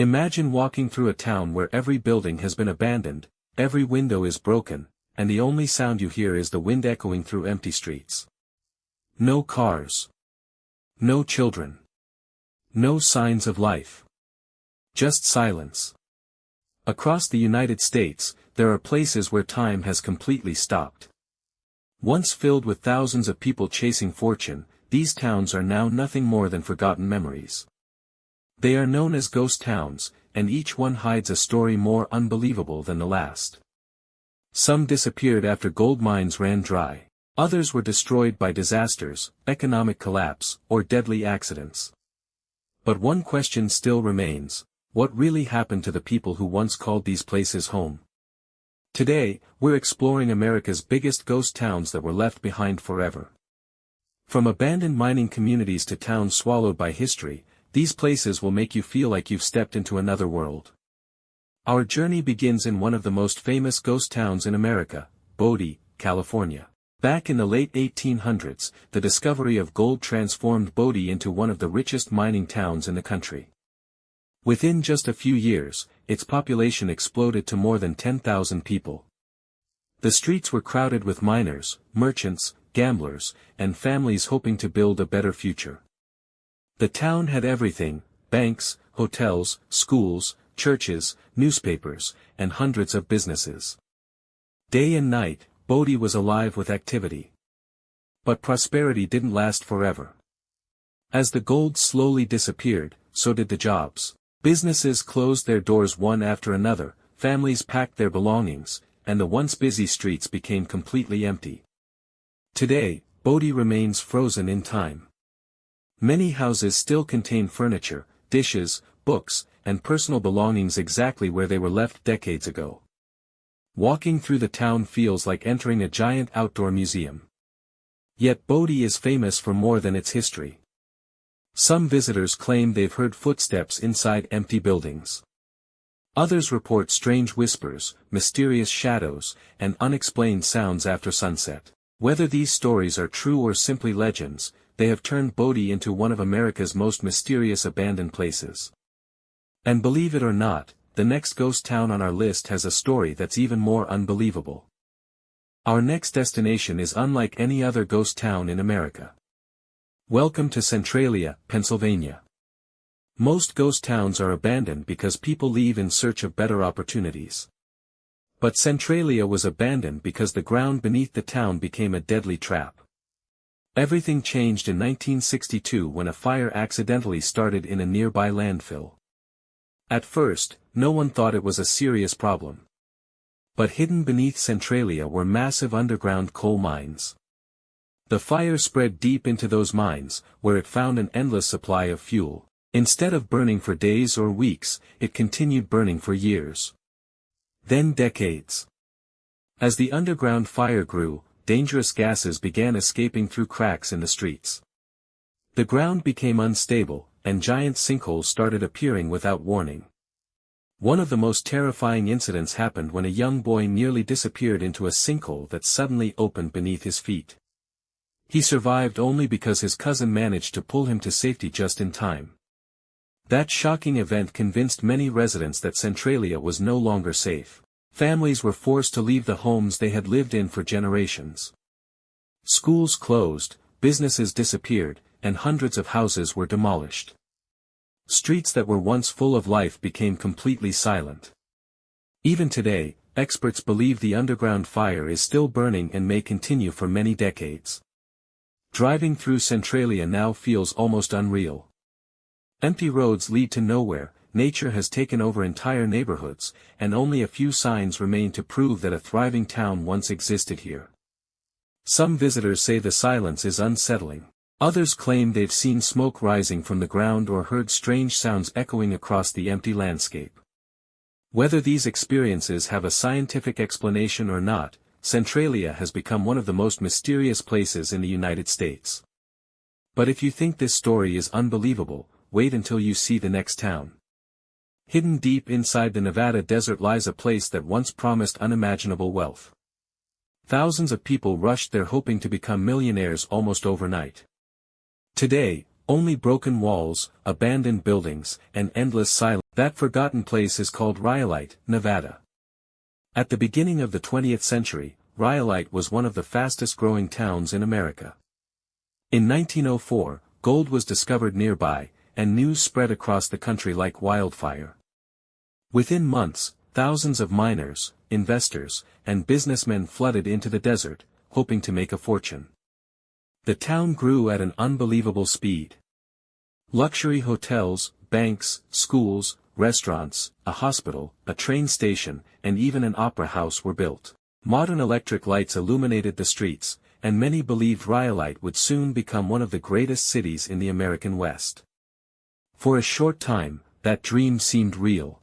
Imagine walking through a town where every building has been abandoned, every window is broken, and the only sound you hear is the wind echoing through empty streets. No cars. No children. No signs of life. Just silence. Across the United States, there are places where time has completely stopped. Once filled with thousands of people chasing fortune, these towns are now nothing more than forgotten memories. They are known as ghost towns, and each one hides a story more unbelievable than the last. Some disappeared after gold mines ran dry. Others were destroyed by disasters, economic collapse, or deadly accidents. But one question still remains: what really happened to the people who once called these places home? Today, we're exploring America's biggest ghost towns that were left behind forever. From abandoned mining communities to towns swallowed by history, these places will make you feel like you've stepped into another world. Our journey begins in one of the most famous ghost towns in America, Bodie, California. Back in the late 1800s, the discovery of gold transformed Bodie into one of the richest mining towns in the country. Within just a few years, its population exploded to more than 10,000 people. The streets were crowded with miners, merchants, gamblers, and families hoping to build a better future. The town had everything: banks, hotels, schools, churches, newspapers, and hundreds of businesses. Day and night, Bodie was alive with activity. But prosperity didn't last forever. As the gold slowly disappeared, so did the jobs. Businesses closed their doors one after another, families packed their belongings, and the once busy streets became completely empty. Today, Bodie remains frozen in time. Many houses still contain furniture, dishes, books, and personal belongings exactly where they were left decades ago. Walking through the town feels like entering a giant outdoor museum. Yet Bodie is famous for more than its history. Some visitors claim they've heard footsteps inside empty buildings. Others report strange whispers, mysterious shadows, and unexplained sounds after sunset. Whether these stories are true or simply legends, they have turned Bodie into one of America's most mysterious abandoned places. And believe it or not, the next ghost town on our list has a story that's even more unbelievable. Our next destination is unlike any other ghost town in America. Welcome to Centralia, Pennsylvania. Most ghost towns are abandoned because people leave in search of better opportunities. But Centralia was abandoned because the ground beneath the town became a deadly trap. Everything changed in 1962 when a fire accidentally started in a nearby landfill. At first, no one thought it was a serious problem. But hidden beneath Centralia were massive underground coal mines. The fire spread deep into those mines, where it found an endless supply of fuel. Instead of burning for days or weeks, it continued burning for years. Then decades. As the underground fire grew, dangerous gases began escaping through cracks in the streets. The ground became unstable, and giant sinkholes started appearing without warning. One of the most terrifying incidents happened when a young boy nearly disappeared into a sinkhole that suddenly opened beneath his feet. He survived only because his cousin managed to pull him to safety just in time. That shocking event convinced many residents that Centralia was no longer safe. Families were forced to leave the homes they had lived in for generations. Schools closed, businesses disappeared, and hundreds of houses were demolished. Streets that were once full of life became completely silent. Even today, experts believe the underground fire is still burning and may continue for many decades. Driving through Centralia now feels almost unreal. Empty roads lead to nowhere, nature has taken over entire neighborhoods, and only a few signs remain to prove that a thriving town once existed here. Some visitors say the silence is unsettling. Others claim they've seen smoke rising from the ground or heard strange sounds echoing across the empty landscape. Whether these experiences have a scientific explanation or not, Centralia has become one of the most mysterious places in the United States. But if you think this story is unbelievable, wait until you see the next town. Hidden deep inside the Nevada desert lies a place that once promised unimaginable wealth. Thousands of people rushed there hoping to become millionaires almost overnight. Today, Only broken walls, abandoned buildings, and endless silence. That forgotten place is called Rhyolite, Nevada. At the beginning of the 20th century, Rhyolite was one of the fastest-growing towns in America. In 1904, gold was discovered nearby, and news spread across the country like wildfire. Within months, thousands of miners, investors, and businessmen flooded into the desert, hoping to make a fortune. The town grew at an unbelievable speed. Luxury hotels, banks, schools, restaurants, a hospital, a train station, and even an opera house were built. Modern electric lights illuminated the streets, and many believed Rhyolite would soon become one of the greatest cities in the American West. For a short time, that dream seemed real.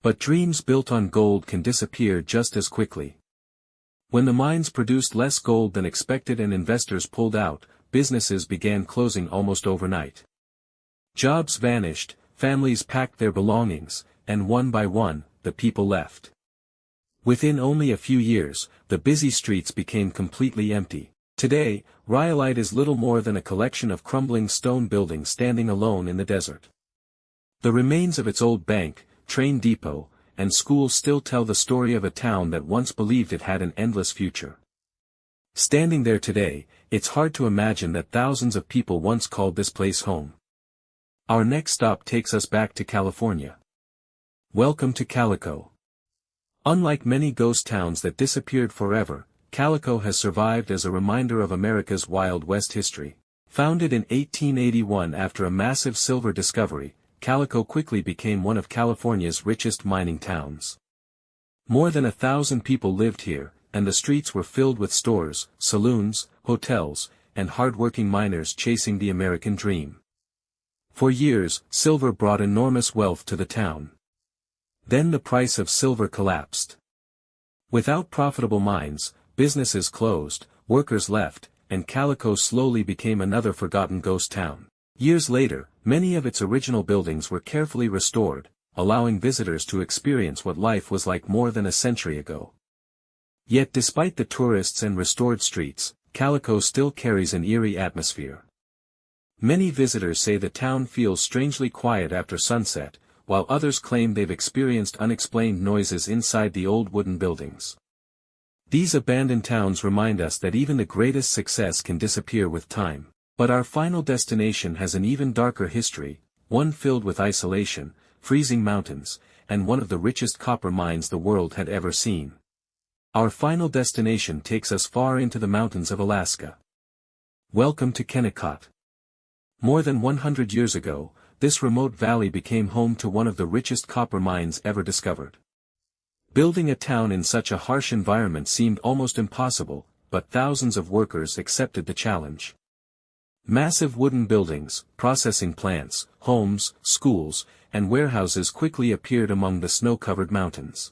But dreams built on gold can disappear just as quickly. When the mines produced less gold than expected and investors pulled out, businesses began closing almost overnight. Jobs vanished, families packed their belongings, and one by one, the people left. Within only a few years, the busy streets became completely empty. Today, Rhyolite is little more than a collection of crumbling stone buildings standing alone in the desert. The remains of its old bank, train depot, and school still tell the story of a town that once believed it had an endless future. Standing there today, it's hard to imagine that thousands of people once called this place home. Our next stop takes us back to California. Welcome to Calico. Unlike many ghost towns that disappeared forever, Calico has survived as a reminder of America's Wild West history. Founded in 1881 after a massive silver discovery, Calico quickly became one of California's richest mining towns. More than 1,000 people lived here, and the streets were filled with stores, saloons, hotels, and hard-working miners chasing the American dream. For years, silver brought enormous wealth to the town. Then the price of silver collapsed. Without profitable mines, businesses closed, workers left, and Calico slowly became another forgotten ghost town. Years later, many of its original buildings were carefully restored, allowing visitors to experience what life was like more than a century ago. Yet despite the tourists and restored streets, Calico still carries an eerie atmosphere. Many visitors say the town feels strangely quiet after sunset, while others claim they've experienced unexplained noises inside the old wooden buildings. These abandoned towns remind us that even the greatest success can disappear with time. But our final destination has an even darker history, one filled with isolation, freezing mountains, and one of the richest copper mines the world had ever seen. Our final destination takes us far into the mountains of Alaska. Welcome to Kennecott. More than 100 years ago, this remote valley became home to one of the richest copper mines ever discovered. Building a town in such a harsh environment seemed almost impossible, but thousands of workers accepted the challenge. Massive wooden buildings, processing plants, homes, schools, and warehouses quickly appeared among the snow-covered mountains.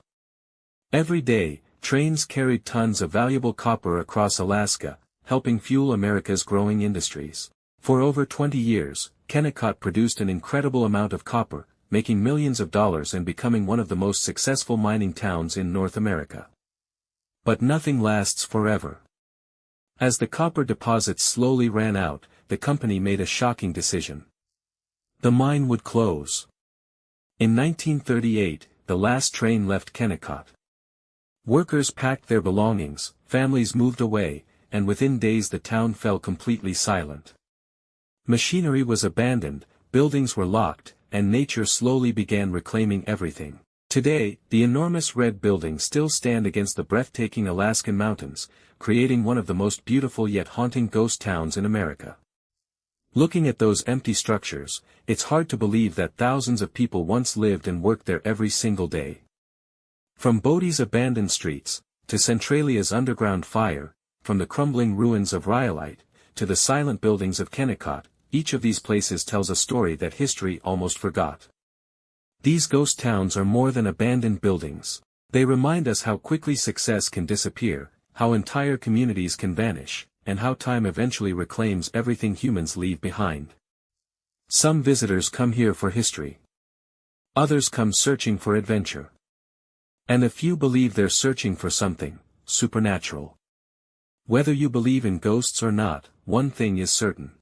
Every day, trains carried tons of valuable copper across Alaska, helping fuel America's growing industries. For over 20 years, Kennecott produced an incredible amount of copper, making millions of dollars and becoming one of the most successful mining towns in North America. But nothing lasts forever. As the copper deposits slowly ran out, the company made a shocking decision. The mine would close. In 1938, the last train left Kennecott. Workers packed their belongings, families moved away, and within days the town fell completely silent. Machinery was abandoned, buildings were locked, and nature slowly began reclaiming everything. Today, the enormous red buildings still stand against the breathtaking Alaskan mountains, creating one of the most beautiful yet haunting ghost towns in America. Looking at those empty structures, it's hard to believe that thousands of people once lived and worked there every single day. From Bodie's abandoned streets, to Centralia's underground fire, from the crumbling ruins of Rhyolite, to the silent buildings of Kennecott, each of these places tells a story that history almost forgot. These ghost towns are more than abandoned buildings. They remind us how quickly success can disappear, how entire communities can vanish, and how time eventually reclaims everything humans leave behind. Some visitors come here for history. Others come searching for adventure. And a few believe they're searching for something supernatural. Whether you believe in ghosts or not, one thing is certain.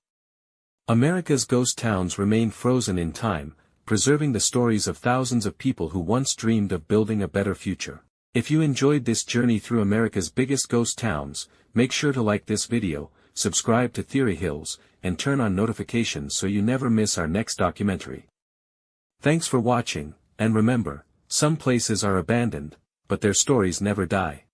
America's ghost towns remain frozen in time, preserving the stories of thousands of people who once dreamed of building a better future. If you enjoyed this journey through America's biggest ghost towns, make sure to like this video, subscribe to Theory Hills, and turn on notifications so you never miss our next documentary. Thanks for watching, and remember, some places are abandoned, but their stories never die.